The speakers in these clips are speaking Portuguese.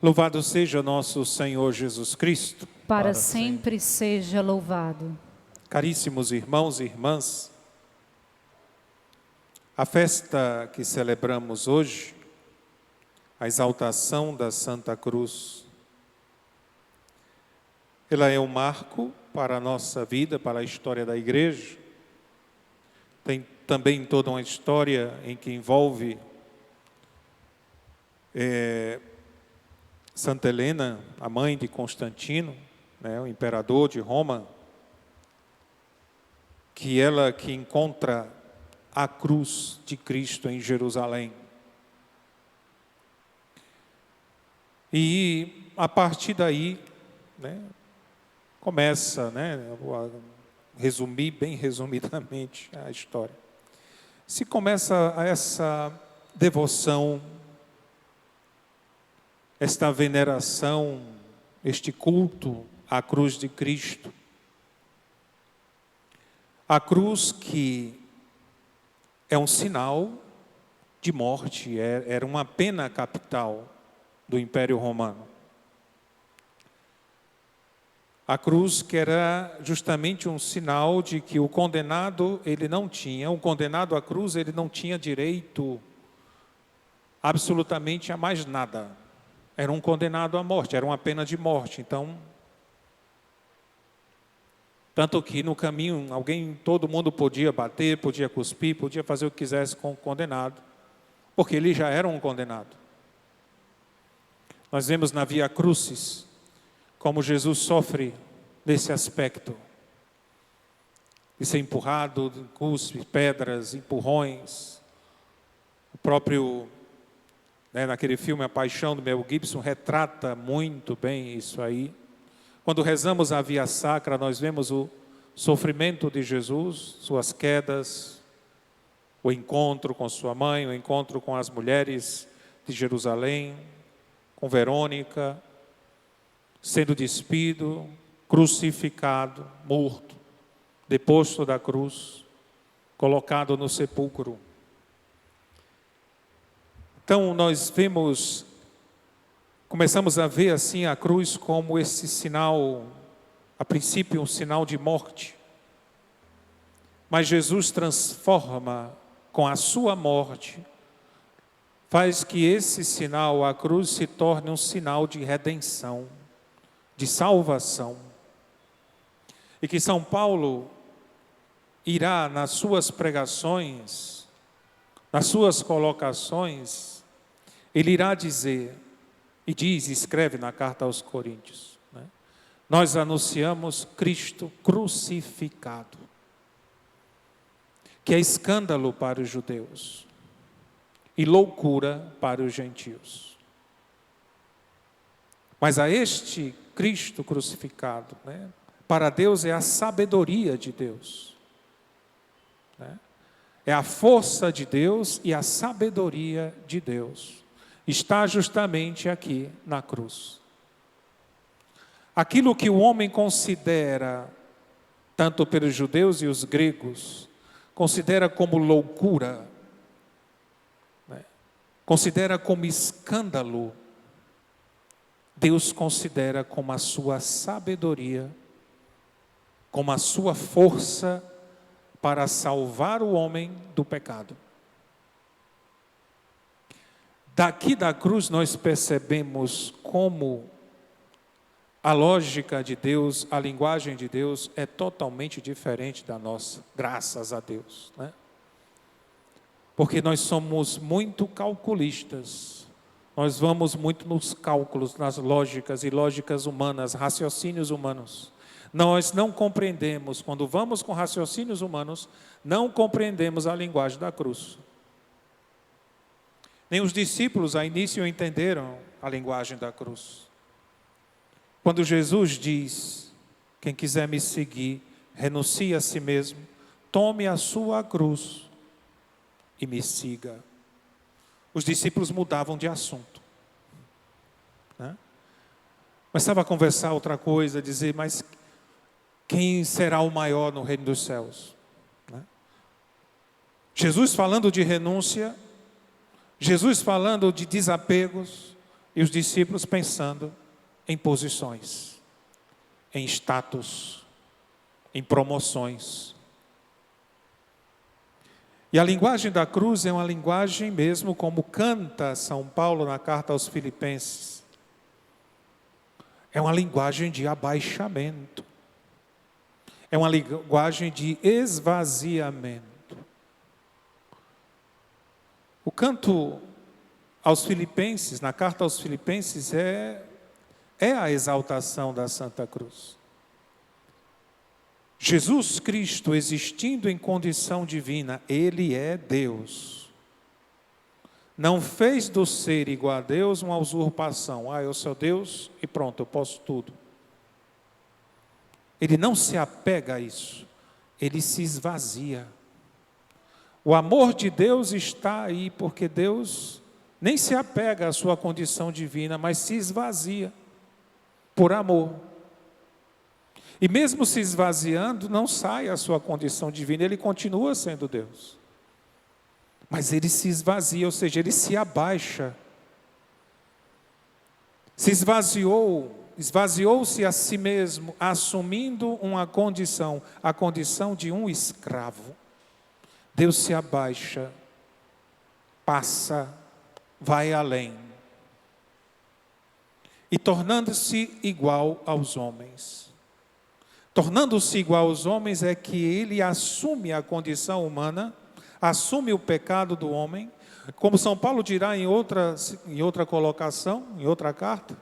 Louvado seja nosso Senhor Jesus Cristo. Para sempre seja louvado. Caríssimos irmãos e irmãs, a festa que celebramos hoje, a exaltação da Santa Cruz, ela é um marco para a nossa vida, para a história da Igreja. Tem também toda uma história em que envolve Santa Helena, a mãe de Constantino, o imperador de Roma, que ela que encontra a cruz de Cristo em Jerusalém. E a partir daí, começa, a resumir bem resumidamente a história. Se começa essa devoção, esta veneração, este culto à cruz de Cristo. A cruz que é um sinal de morte, era uma pena capital do Império Romano. A cruz que era justamente um sinal de que o condenado, o condenado à cruz, ele não tinha direito absolutamente a mais nada. Era um condenado à morte, era uma pena de morte. Então, tanto que no caminho, todo mundo podia bater, podia cuspir, podia fazer o que quisesse com o condenado, porque ele já era um condenado. Nós vemos na Via Crucis como Jesus sofre nesse aspecto, de ser empurrado, cuspe, pedras, empurrões. O próprio, naquele filme A Paixão do Mel Gibson, retrata muito bem isso aí. Quando rezamos a Via Sacra, nós vemos o sofrimento de Jesus, suas quedas, o encontro com sua mãe, o encontro com as mulheres de Jerusalém, com Verônica, sendo despido, crucificado, morto, deposto da cruz, colocado no sepulcro. Então nós começamos a ver assim a cruz como esse sinal, a princípio um sinal de morte. Mas Jesus transforma com a sua morte, faz que esse sinal, a cruz, se torne um sinal de redenção, de salvação. E que São Paulo irá nas suas pregações, nas suas colocações, ele irá dizer, e escreve na carta aos Coríntios, nós anunciamos Cristo crucificado, que é escândalo para os judeus e loucura para os gentios. Mas a este Cristo crucificado, para Deus é a sabedoria de Deus, é a força de Deus e a sabedoria de Deus. Está justamente aqui na cruz. Aquilo que o homem considera, tanto pelos judeus e os gregos, considera como loucura, considera como escândalo, Deus considera como a sua sabedoria, como a sua força para salvar o homem do pecado. Daqui da cruz nós percebemos como a lógica de Deus, a linguagem de Deus é totalmente diferente da nossa, graças a Deus, Porque nós somos muito calculistas, nós vamos muito nos cálculos, nas lógicas e lógicas humanas, raciocínios humanos. Nós não compreendemos, quando vamos com raciocínios humanos, não compreendemos a linguagem da cruz. Nem os discípulos a início entenderam a linguagem da cruz. Quando Jesus diz, quem quiser me seguir, renuncie a si mesmo, tome a sua cruz e me siga. Os discípulos mudavam de assunto. Começava a conversar outra coisa, dizer, mas quem será o maior no reino dos céus? Jesus falando de renúncia, Jesus falando de desapegos, E os discípulos pensando em posições, em status, em promoções. E a linguagem da cruz é uma linguagem mesmo como canta São Paulo na carta aos Filipenses. É uma linguagem de abaixamento. É uma linguagem de esvaziamento. O canto aos Filipenses, na carta aos Filipenses, é a exaltação da Santa Cruz. Jesus Cristo, existindo em condição divina, Ele é Deus. Não fez do ser igual a Deus uma usurpação. Eu sou Deus e pronto, eu posso tudo. Ele não se apega a isso. Ele se esvazia. O amor de Deus está aí, porque Deus nem se apega à sua condição divina, mas se esvazia por amor. E mesmo se esvaziando, não sai a sua condição divina, ele continua sendo Deus. Mas ele se esvazia, ou seja, ele se abaixa. Se esvaziou-se a si mesmo, assumindo uma condição, a condição de um escravo. Deus se abaixa, passa, vai além. E tornando-se igual aos homens. Tornando-se igual aos homens é que ele assume a condição humana, assume o pecado do homem, como São Paulo dirá em outra colocação, em outra carta,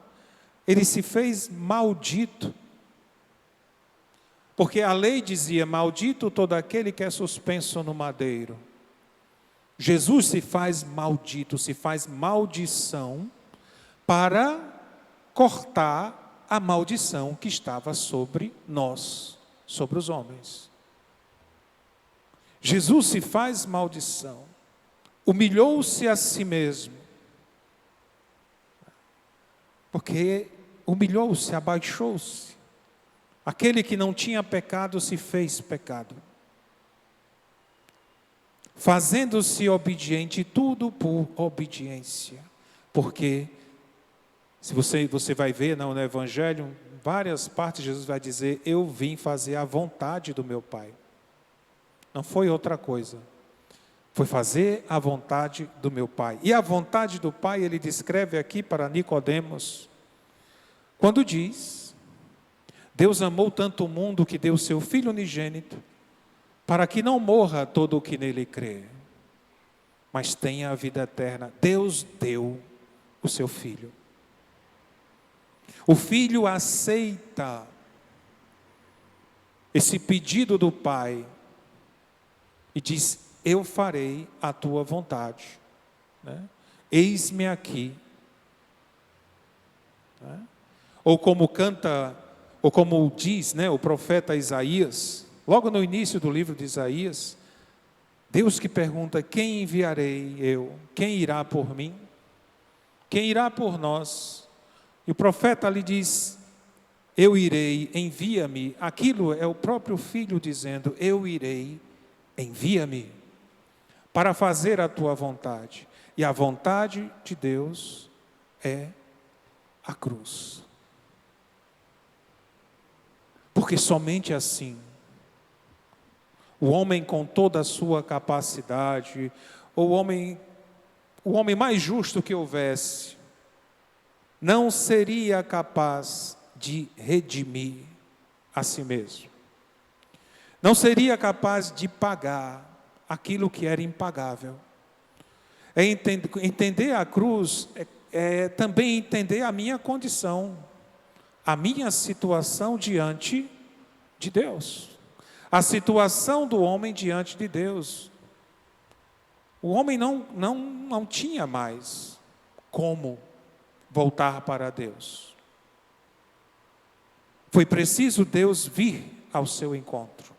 ele se fez maldito. Porque a lei dizia, maldito todo aquele que é suspenso no madeiro. Jesus se faz maldito, se faz maldição para cortar a maldição que estava sobre nós, sobre os homens. Jesus se faz maldição, humilhou-se a si mesmo, porque humilhou-se, abaixou-se. Aquele que não tinha pecado se fez pecado, fazendo-se obediente, tudo por obediência, porque se você vai ver no Evangelho, em várias partes Jesus vai dizer, eu vim fazer a vontade do meu Pai. Não foi outra coisa. Foi fazer a vontade do meu Pai. E a vontade do Pai, ele descreve aqui para Nicodemos, quando diz, Deus amou tanto o mundo que deu seu Filho unigênito, para que não morra todo o que nele crê, mas tenha a vida eterna. Deus deu o seu Filho. O Filho aceita esse pedido do Pai e diz, eu farei a tua vontade. Eis-me aqui. Ou como canta, ou como diz o profeta Isaías, logo no início do livro de Isaías, Deus que pergunta, quem enviarei eu? Quem irá por mim? Quem irá por nós? E o profeta lhe diz, eu irei, envia-me. Aquilo é o próprio Filho dizendo, eu irei, envia-me, para fazer a tua vontade. E a vontade de Deus é a cruz. Porque somente assim, o homem com toda a sua capacidade, o homem mais justo que houvesse, não seria capaz de redimir a si mesmo. Não seria capaz de pagar aquilo que era impagável. Entender a cruz é também entender a minha condição, a minha situação diante de Deus. A situação do homem diante de Deus. O homem não tinha mais como voltar para Deus. Foi preciso Deus vir ao seu encontro.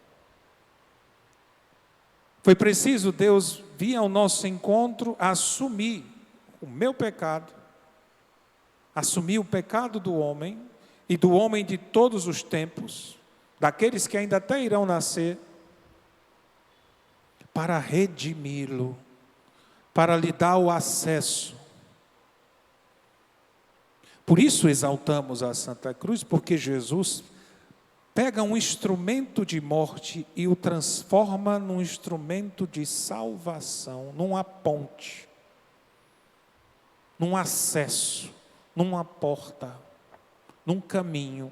Foi preciso Deus vir ao nosso encontro, assumir o meu pecado, assumir o pecado do homem e do homem de todos os tempos, daqueles que ainda até irão nascer, para redimi-lo, para lhe dar o acesso Por isso exaltamos a Santa Cruz, porque Jesus pega um instrumento de morte e o transforma num instrumento de salvação, numa ponte, num acesso, numa porta, num caminho.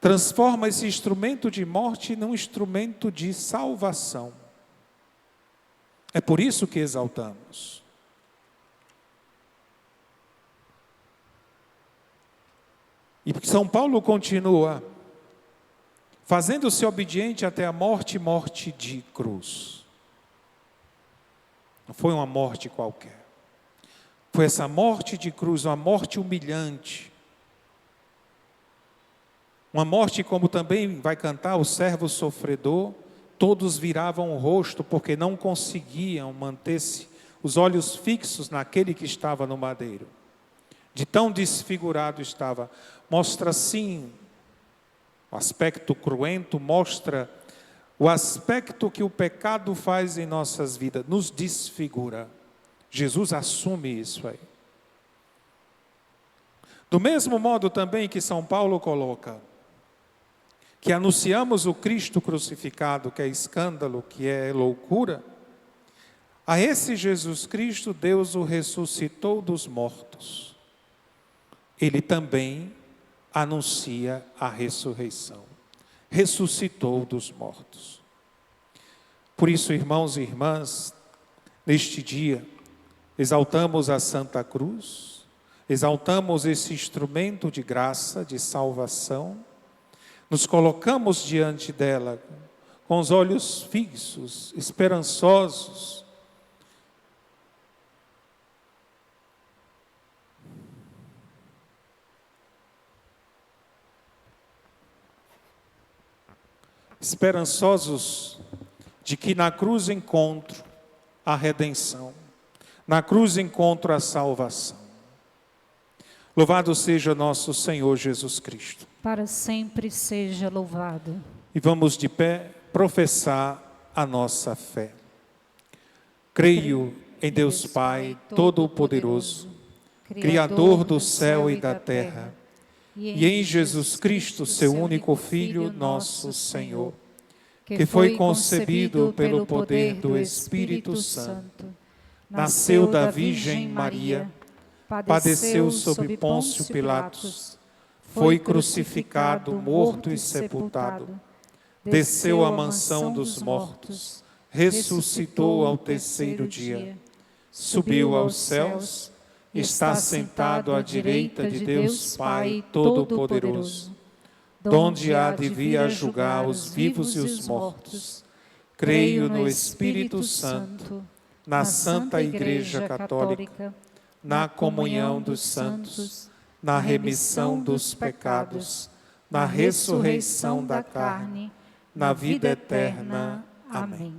Transforma esse instrumento de morte num instrumento de salvação. É por isso que exaltamos. E São Paulo continua, fazendo-se obediente até a morte, morte de cruz. Não foi uma morte qualquer. Foi essa morte de cruz, uma morte humilhante. Uma morte, como também vai cantar o servo sofredor, todos viravam o rosto porque não conseguiam manter-se os olhos fixos naquele que estava no madeiro. De tão desfigurado estava. Mostra sim o aspecto cruento, mostra o aspecto que o pecado faz em nossas vidas, nos desfigura. Jesus assume isso aí. Do mesmo modo também que São Paulo coloca, que anunciamos o Cristo crucificado, que é escândalo, que é loucura, a esse Jesus Cristo Deus o ressuscitou dos mortos. Ele também anuncia a ressurreição. Ressuscitou dos mortos. Por isso, irmãos e irmãs, neste dia, exaltamos a Santa Cruz, exaltamos esse instrumento de graça, de salvação, nos colocamos diante dela com os olhos fixos, esperançosos, de que na cruz encontro a redenção, na cruz encontro a salvação. Louvado seja nosso Senhor Jesus Cristo. Para sempre seja louvado. E vamos de pé professar a nossa fé. Creio em Deus Pai Todo-Poderoso, Criador do céu e da terra, e em Jesus Cristo, seu único Filho, nosso Senhor, que foi concebido pelo poder do Espírito Santo, nasceu da Virgem Maria, padeceu sob Pôncio Pilatos, foi crucificado, morto e sepultado, desceu à mansão dos mortos, ressuscitou ao terceiro dia, subiu aos céus, está sentado à direita de Deus Pai Todo-Poderoso, donde há de vir a julgar os vivos e os mortos. Creio no Espírito Santo, na Santa Igreja Católica, na comunhão dos santos, na remissão dos pecados, na ressurreição da carne, na vida eterna. Amém.